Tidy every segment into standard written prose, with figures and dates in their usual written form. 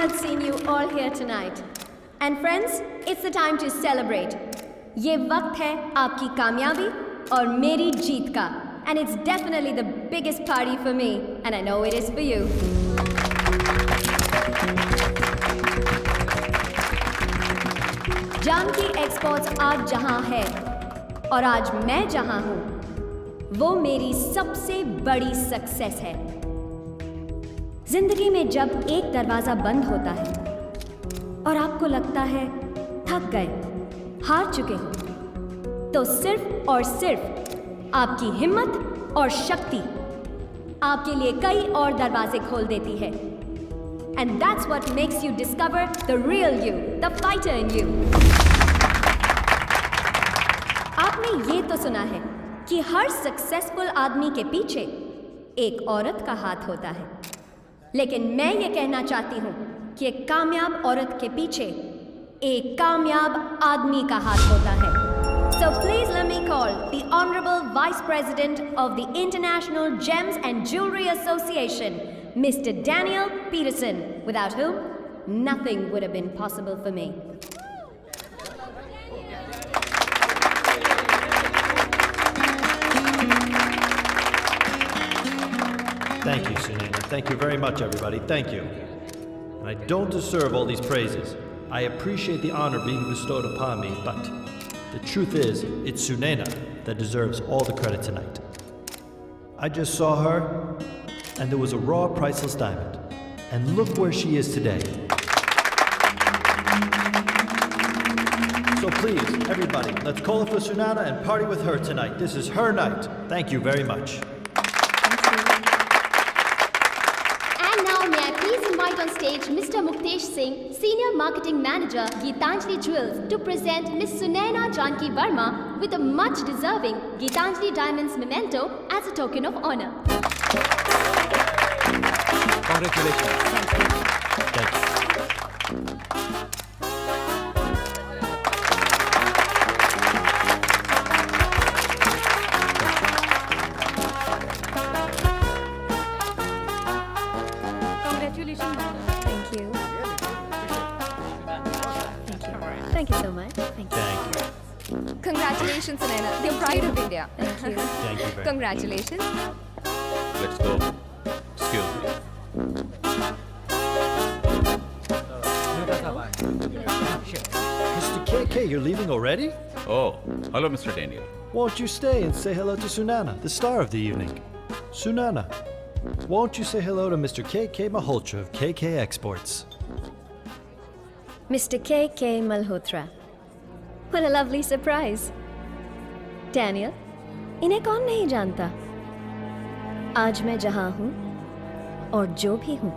honored seeing you all here tonight. And friends, it's the time to celebrate. ये वक्त है आपकी कामयाबी और मेरी जीत का. And it's definitely the biggest party for me, and I know it is for you. Janki exports आज जहां है और आज मैं जहां हूं, वो मेरी सबसे बड़ी सक्सेस है. जिंदगी में जब एक दरवाजा बंद होता है और आपको लगता है थक गए, हार चुके हो, तो सिर्फ और सिर्फ आपकी हिम्मत और शक्ति आपके लिए कई और दरवाजे खोल देती है. And that's what makes you discover the real you, the fighter in you. आपने ये तो सुना है कि हर सक्सेसफुल आदमी के पीछे एक औरत का हाथ होता है, लेकिन मैं ये कहना चाहती हूँ कि एक कामयाब औरत के पीछे एक कामयाब आदमी का हाथ होता है. So please let me call the Honorable Vice President of the International Gems and Jewelry Association, Mr. Daniel Peterson, without whom nothing would have been possible for me. Thank you, Sunena. Thank you very much, everybody. Thank you. And I don't deserve all these praises. I appreciate the honor being bestowed upon me, but the truth is, it's Sunena that deserves all the credit tonight. I just saw her, and there was a raw, priceless diamond. And look where she is today. So please, everybody, let's call it for Sunena and party with her tonight. This is her night. Thank you very much. On stage, Mr. Muktesh Singh, Senior Marketing Manager, Geetanjali Jewels, to present Miss Sunena Janki Verma with a much deserving Geetanjali Diamonds memento as a token of honor. Congratulations. Thank you. Thank you so much. Thank you. Thank you. Congratulations, Sunena, the pride of India. Thank you. Thank you very much. Congratulations. Let's go. Excuse me. Mr. KK, you're leaving already? Oh, hello, Mr. Daniel. Won't you stay and say hello to Sunana, the star of the evening? Sunana, won't you say hello to Mr. KK Malhotra of KK Exports? Mr. KK Malhotra. What a lovely surprise. Daniel, इन्हें कौन नहीं जानता? आज मैं जहां हूं और जो भी हूं,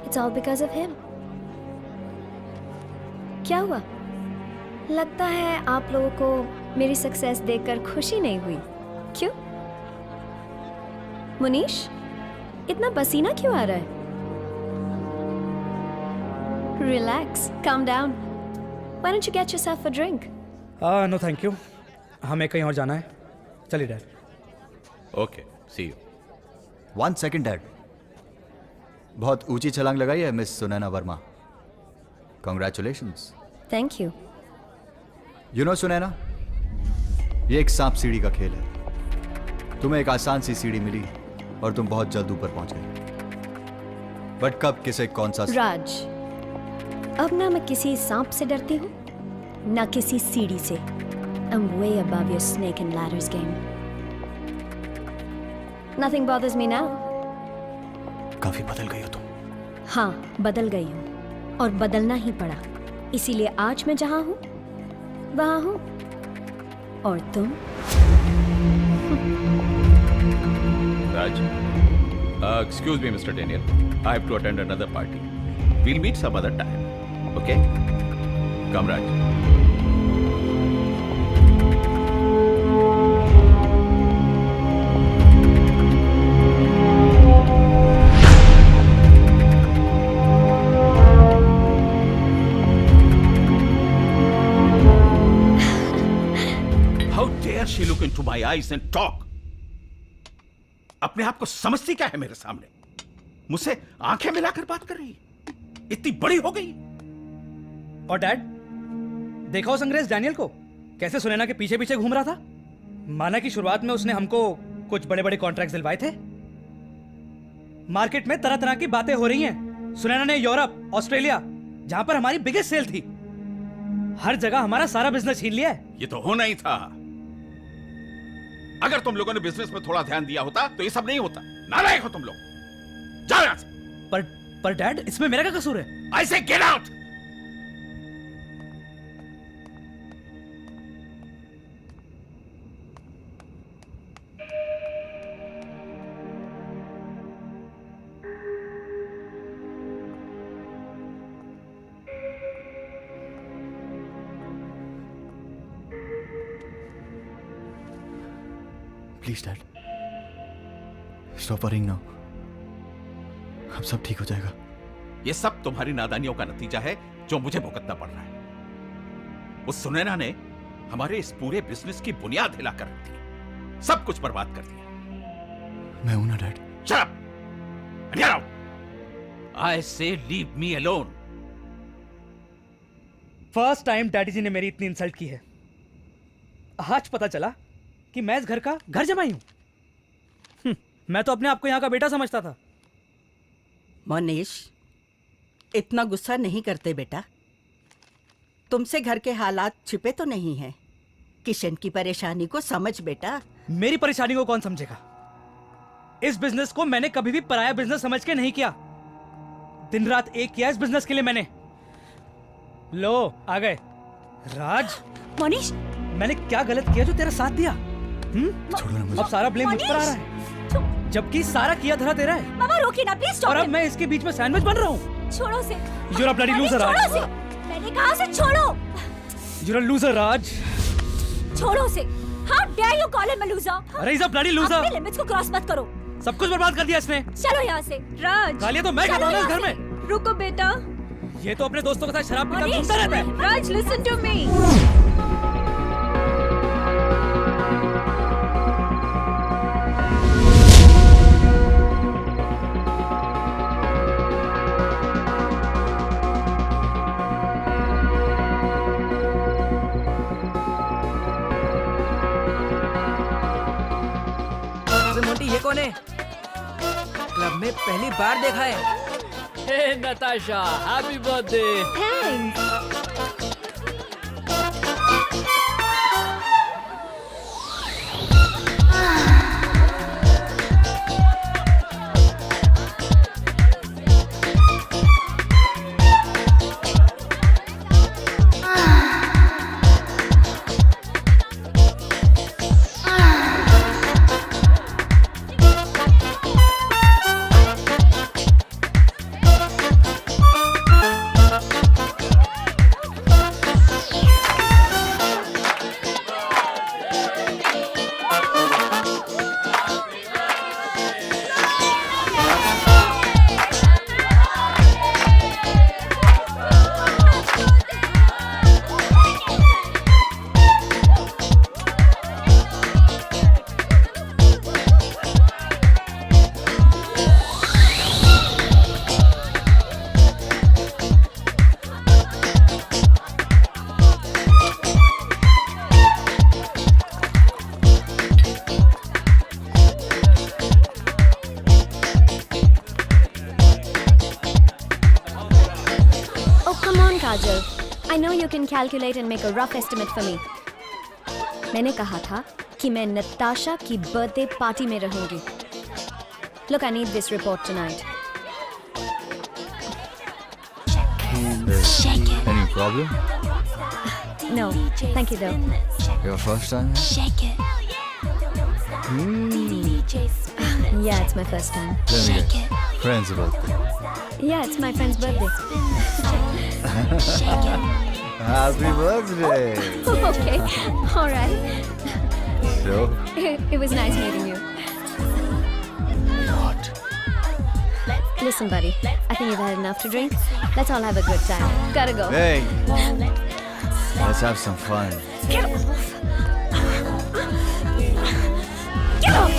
it's all because of him. क्या हुआ? लगता है आप लोगों को मेरी सक्सेस देखकर खुशी नहीं हुई. क्यों? मुनीश, इतना पसीना क्यों आ रहा है? Relax, calm down. Why don't you get yourself a drink? No thank you, हमें कहीं और जाना है. चलिए dad. Okay, see you. 1 second, dad. बहुत ऊंची छलांग लगाई है miss Sunaina Varma. Congratulations. Thank you. You know Sunaina, ये एक सांप सीढ़ी का खेल है. तुम्हें एक आसान सी सीढ़ी मिली और तुम बहुत जल्द ऊपर पहुंच गए. बट कब किसे कौन सा राज, अब ना मैं किसी सांप से डरती हूँ, ना किसी सीढ़ी से. I'm way above your snake and ladders game. Nothing bothers me now. काफी बदल गई हो तुम. हाँ, बदल गई हूँ और बदलना ही पड़ा. इसीलिए आज मैं जहाँ हूँ, वहाँ हूँ. और तुम? Raj, excuse me, Mr. Daniel. I have to attend another party. We'll meet some other time. Okay? Come, Raj. How dare she look into my eyes and talk? अपने आप को समझती क्या है मेरे सामने? मुझसे आंखें मिलाकर बात कर रही है. इतनी बड़ी हो गई। और डैड, देखा उस अंग्रेज डैनियल को कैसे सुनैना के पीछे पीछे घूम रहा था। माना कि शुरुआत में उसने हमको कुछ बड़े बड़े कॉन्ट्रैक्ट्स दिलवाए थे। मार्केट में तरह तरह की बातें हो रही हैं। सुनैना ने यूरोप, ऑस्ट्रेलिया, जहां पर हमारी बिगेस्ट सेल थी, हर जगह हमारा सारा बिजनेस छीन लिया है। ये तो होना ही था। अगर तुम लोगों ने बिजनेस में थोड़ा ध्यान दिया होता तो ये सब नहीं होता। नालायक हो तुम लोग, जाओ यहां से। पर डैड, इसमें मेरा क्या कसूर है? आई से get out. Please dad, stop worrying now. अब सब ठीक हो जाएगा। ये सब तुम्हारी नादानियों का नतीजा है जो मुझे भुगतना पड़ रहा है। उस सुनैना ने हमारे इस पूरे बिजनेस की बुनियाद हिलाकर रख दी, सब कुछ बर्बाद कर दिया। मैं हूं ना dad. Shut up! And get out! I say leave me alone. First time daddy ji ने मेरी इतनी इंसल्ट की है। आज पता चला कि मैं इस घर का घर जमाई हूं। मैं तो अपने आप को यहाँ का बेटा समझता था। मोनीश, इतना गुस्सा नहीं करते बेटा। तुमसे घर के हालात छिपे तो नहीं हैं। किशन की परेशानी को समझ बेटा। मेरी परेशानी को कौन समझेगा? इस बिजनेस को मैंने कभी भी पराया बिजनेस समझ के नहीं किया। दिन रात एक किया इस बिजनेस के लिए मैंने। लो आ गए। राज, मोनीश, मैंने क्या गलत किया जो तेरा साथ दिया? छोड़ो ना मुझे। अब सारा ब्लेम मुझ पर आ रहा है, जबकि सारा किया धरा तेरा है। मामा रोकिए ना प्लीज, और अब मैं इसके बीच में सैंडविच बन रहा हूँ। छोड़ो से। You're a bloody loser, छोड़ो राज। से। मैंने कहा से छोड़ो। You're a loser, राज। छोड़ो से। How dare you call him a loser? अरे he's a bloody loser। अपने लिमिट्स को क्रॉस मत करो। सब कुछ बर्बाद कर दिया इसने। चलो यहाँ से। राज, गालियाँ तो मैं खाता हूँ ना इस घर में। रुको बेटा। ये तो अपने दोस्तों के साथ शराब पीकर घूमता रहता है। Raj, listen to me. Monty, ये कौन है? क्लब में पहली बार देखा है। Hey Natasha, happy birthday. Thanks. Kajal, I know you can calculate and make a rough estimate for me. मैंने कहा था कि मैं नताशा की बर्थडे पार्टी में रहूंगी. Look, I need this report tonight. Any problem? No, thank you though. Your first time? Yeah, it's my first time. Let me guess. Friend's birthday. Yeah, it's my friend's birthday. Happy birthday! Okay, all right. So? It was nice meeting you. Not. Listen, buddy, I think you've had enough to drink. Let's all have a good time. Gotta go. Hey! Let's have some fun. Get off! Get off!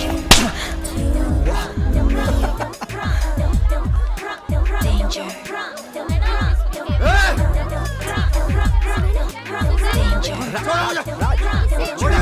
छोड़ो